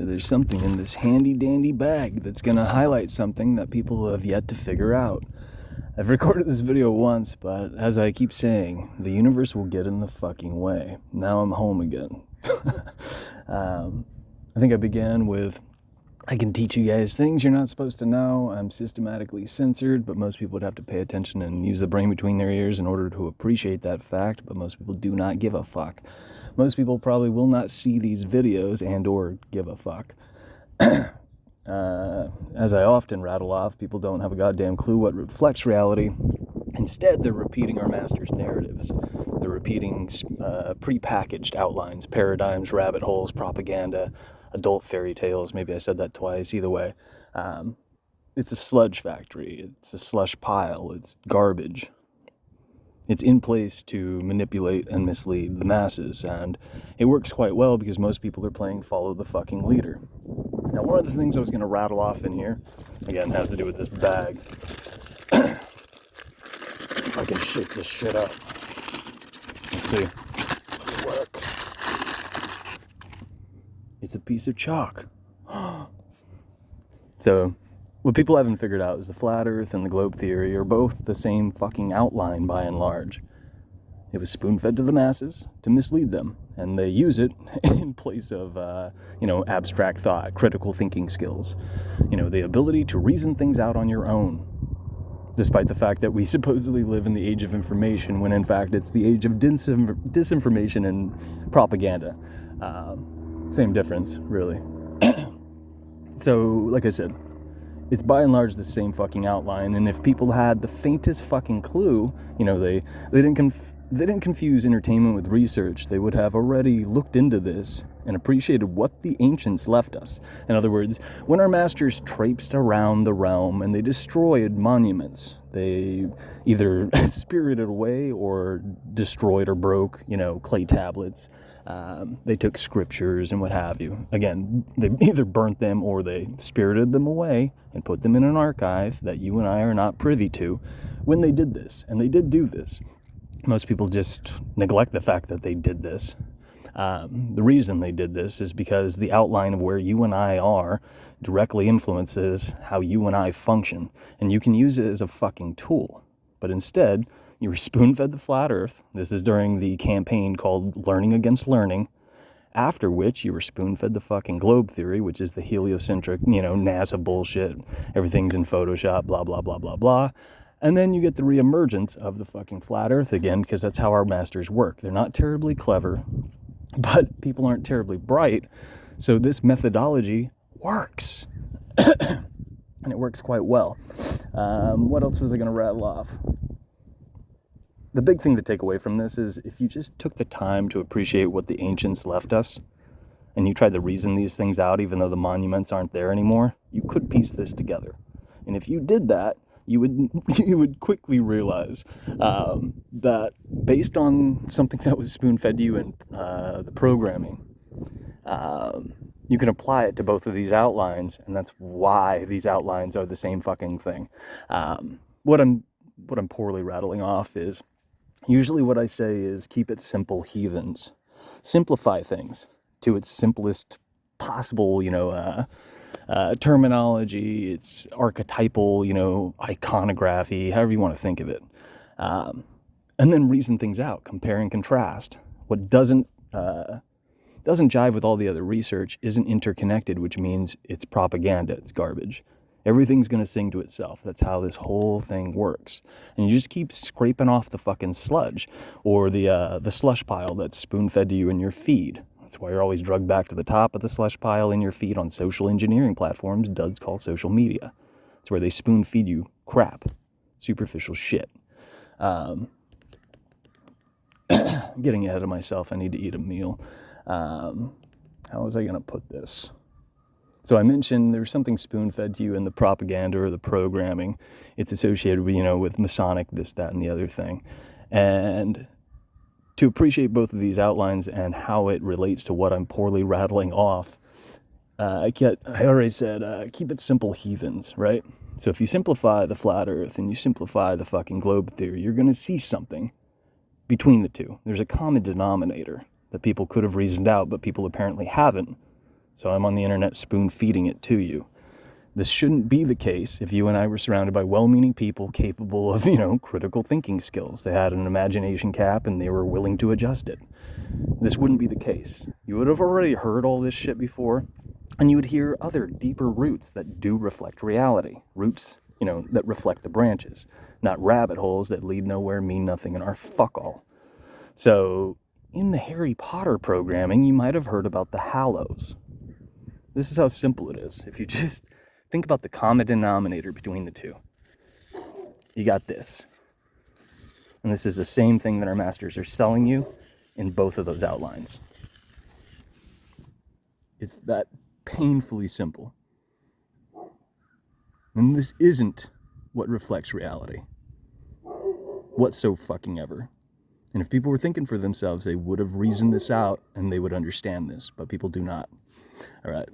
there's something in this handy-dandy bag that's going to highlight something that people have yet to figure out. I've recorded this video once, but as I keep saying, the universe will get in the fucking way. Now I'm home again. I think I began with, I can teach you guys things you're not supposed to know. I'm systematically censored, but most people would have to pay attention and use the brain between their ears in order to appreciate that fact, but most people do not give a fuck. Most people probably will not see these videos and or give a fuck. As I often rattle off, people don't have a goddamn clue what reflects reality. Instead, they're repeating our master's narratives. They're repeating pre-packaged outlines, paradigms, rabbit holes, propaganda, adult fairy tales. Maybe I said that twice. Either way, it's a sludge factory. It's a slush pile. It's garbage. It's in place to manipulate and mislead the masses, and it works quite well because most people are playing follow the fucking leader. Now, one of the things I was going to rattle off in here, again, has to do with this bag. If I can shake this shit up. Let's see. It'll work. It's a piece of chalk. So, what people haven't figured out is the flat earth and the globe theory are both the same fucking outline by and large. It was spoon-fed to the masses to mislead them, and they use it in place of, abstract thought, critical thinking skills. The ability to reason things out on your own, despite the fact that we supposedly live in the age of information, when in fact it's the age of disinformation and propaganda. Same difference, really. So, like I said, it's by and large the same fucking outline, and if people had the faintest fucking clue, they didn't confuse entertainment with research, they would have already looked into this and appreciated what the ancients left us. In other words, when our masters traipsed around the realm and they destroyed monuments, they either spirited away or destroyed or broke, clay tablets. They took scriptures and what have you. Again, they either burnt them or they spirited them away and put them in an archive that you and I are not privy to when they did this. And they did do this. Most people just neglect the fact that they did this. The reason they did this is because the outline of where you and I are directly influences how you and I function. And you can use it as a fucking tool. But instead, you were spoon-fed the flat earth. This is during the campaign called Learning Against Learning. After which, you were spoon-fed the fucking globe theory, which is the heliocentric, NASA bullshit. Everything's in Photoshop, blah, blah, blah, blah, blah. And then you get the reemergence of the fucking flat earth again, because that's how our masters work. They're not terribly clever, but people aren't terribly bright. So this methodology works. And it works quite well. What else was I going to rattle off? The big thing to take away from this is if you just took the time to appreciate what the ancients left us, and you tried to reason these things out even though the monuments aren't there anymore, you could piece this together. And if you did that, you would quickly realize that based on something that was spoon-fed to you in the programming, you can apply it to both of these outlines, and that's why these outlines are the same fucking thing. What I'm poorly rattling off is, usually what I say is keep it simple, heathens. Simplify things to its simplest possible, terminology, it's archetypal, iconography, however you want to think of it. And then reason things out, compare and contrast. What doesn't jive with all the other research isn't interconnected, which means it's propaganda, it's garbage. Everything's going to sing to itself. That's how this whole thing works. And you just keep scraping off the fucking sludge or the slush pile that's spoon-fed to you in your feed. That's why you're always drugged back to the top of the slush pile in your feed on social engineering platforms Duds call social media. It's where they spoon-feed you crap, superficial shit. Getting ahead of myself, I need to eat a meal. How was I going to put this? So I mentioned there's something spoon-fed to you in the propaganda or the programming. It's associated with, with Masonic, this, that, and the other thing. And to appreciate both of these outlines and how it relates to what I'm poorly rattling off, I already said, keep it simple, heathens, right? So if you simplify the flat earth and you simplify the fucking globe theory, you're going to see something between the two. There's a common denominator that people could have reasoned out, but people apparently haven't. So I'm on the internet spoon-feeding it to you. This shouldn't be the case if you and I were surrounded by well-meaning people capable of, critical thinking skills. They had an imagination cap and they were willing to adjust it. This wouldn't be the case. You would have already heard all this shit before, and you would hear other deeper roots that do reflect reality. Roots, that reflect the branches, not rabbit holes that lead nowhere, mean nothing, and are fuck all. So, in the Harry Potter programming, you might have heard about the Hallows. This is how simple it is. If you just think about the common denominator between the two, you got this. And this is the same thing that our masters are selling you in both of those outlines. It's that painfully simple. And this isn't what reflects reality. Whatsoever. And if people were thinking for themselves, they would have reasoned this out and they would understand this. But people do not. All right.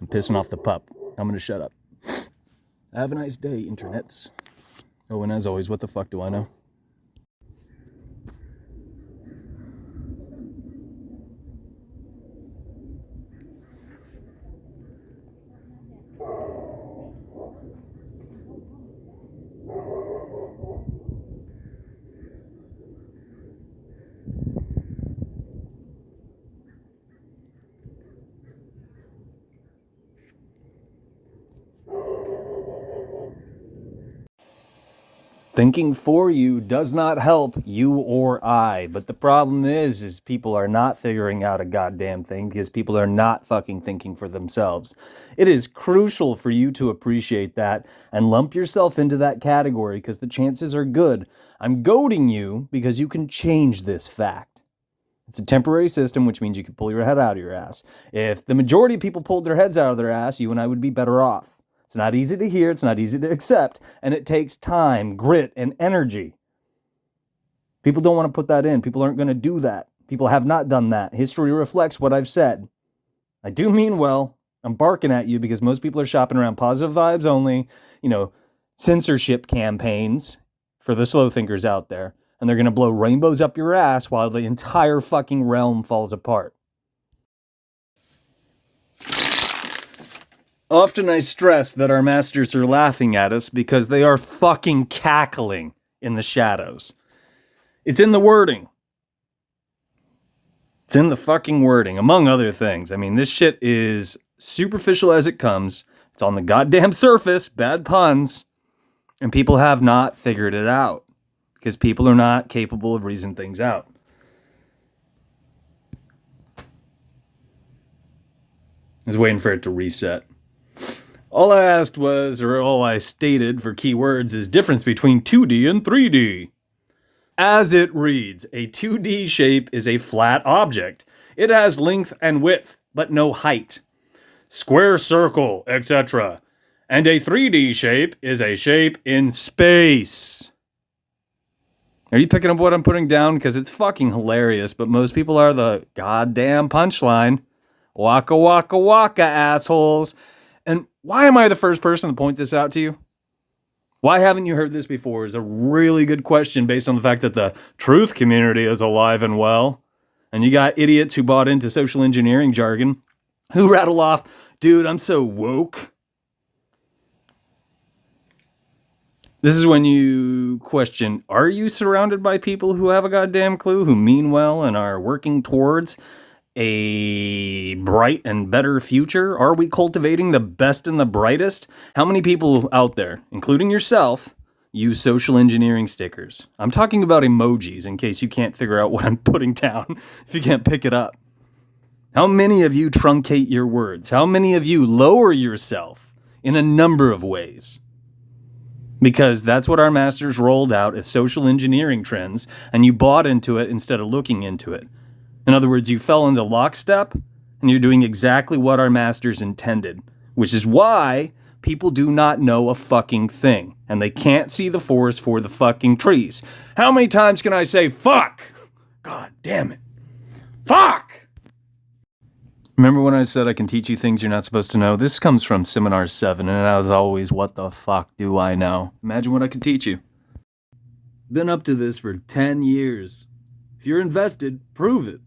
I'm pissing off the pup. I'm going to shut up. Have a nice day, internets. Oh, and as always, what the fuck do I know? Thinking for you does not help you or I. But the problem is people are not figuring out a goddamn thing because people are not fucking thinking for themselves. It is crucial for you to appreciate that and lump yourself into that category because the chances are good. I'm goading you because you can change this fact. It's a temporary system, which means you can pull your head out of your ass. If the majority of people pulled their heads out of their ass, you and I would be better off. It's not easy to hear, it's not easy to accept, and it takes time, grit, and energy. People don't want to put that in. People aren't going to do that. People have not done that. History reflects what I've said. I do mean well. I'm barking at you because most people are shopping around positive vibes only, censorship campaigns for the slow thinkers out there, and they're going to blow rainbows up your ass while the entire fucking realm falls apart. Often I stress that our masters are laughing at us because they are fucking cackling in the shadows. It's in the wording. It's in the fucking wording, among other things. I mean, this shit is superficial as it comes. It's on the goddamn surface, bad puns, and people have not figured it out because people are not capable of reasoning things out. I was waiting for it to reset. All I asked was, or all I stated for keywords, is difference between 2D and 3D. As it reads, a 2D shape is a flat object. It has length and width, but no height. Square, circle, etc. And a 3D shape is a shape in space. Are you picking up what I'm putting down? Because it's fucking hilarious, but most people are the goddamn punchline. Waka waka waka, assholes. And why am I the first person to point this out to you? Why haven't you heard this before is a really good question based on the fact that the truth community is alive and well. And you got idiots who bought into social engineering jargon who rattle off, dude, I'm so woke. This is when you question, are you surrounded by people who have a goddamn clue, who mean well and are working towards a bright and better future? Are we cultivating the best and the brightest? How many people out there, including yourself, use social engineering stickers? I'm talking about emojis in case you can't figure out what I'm putting down, if you can't pick it up. How many of you truncate your words? How many of you lower yourself in a number of ways? Because that's what our masters rolled out as social engineering trends, and you bought into it instead of looking into it. In other words, you fell into lockstep, and you're doing exactly what our masters intended, which is why people do not know a fucking thing, and they can't see the forest for the fucking trees. How many times can I say, fuck? God damn it. Fuck! Remember when I said I can teach you things you're not supposed to know? This comes from Seminar 7, and I was always, what the fuck do I know? Imagine what I could teach you. Been up to this for 10 years. If you're invested, prove it.